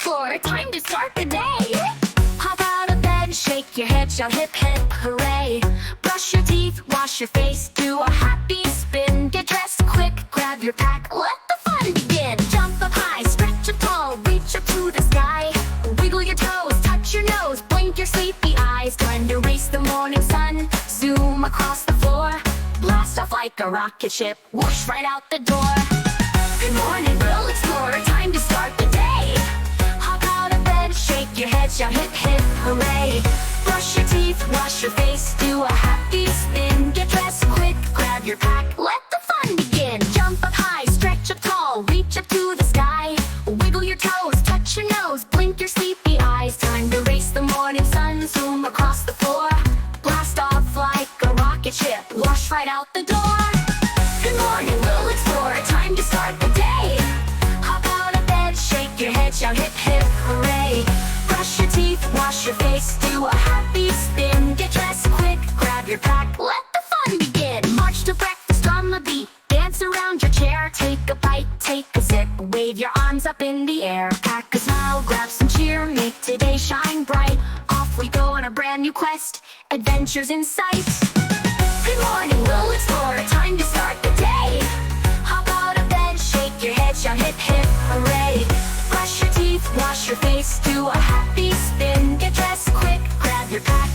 explorer, time to start the day. Hop out of bed, shake your head, shout hip hip hooray. Brush your teeth, wash your face, do a happy spin. Get dressed quick, grab your pack, let the fun begin. Jump up high, stretch up tall, reach up to the sky. Wiggle your toes, touch your nose, blink your sleepy eyes. Time to race the morning sun, zoom across the floor. Blast off like a rocket ship, whoosh right out the door. Good morning, little explorer, time to start the day. Hop out of bed, shake your head, shout hip hip hooray. Brush your teeth, wash your face, do a happy spin. Get dressed quick, grab your pack, let the fun begin. Jump up high, stretch up tall, reach up to the sky. Wiggle your toes, touch your nose, blink your sleepy eyes. Time to race the morning sun, zoom across the floor. Blast off like a rocket ship, wash right out the door. Good morning, little explorer, time to start the day. Hop out of bed, shake your head, shout hip hip hooray. Brush your teeth, wash your face, do a happy spin. Get dressed quick, grab your pack, let the fun begin. March to breakfast on the beat, dance around your chair. Take a bite, take a sip, wave your arms up in the air. Pack a smile, grab some cheer, make today shine bright. Off we go on a brand new quest, adventures in sight. Good morning, little explorer, time to start the day. Hop out of bed, shake your head, shout hip hip hooray. Brush your teeth, wash your face, do a happy spin. Get dressed quick, grab your pack,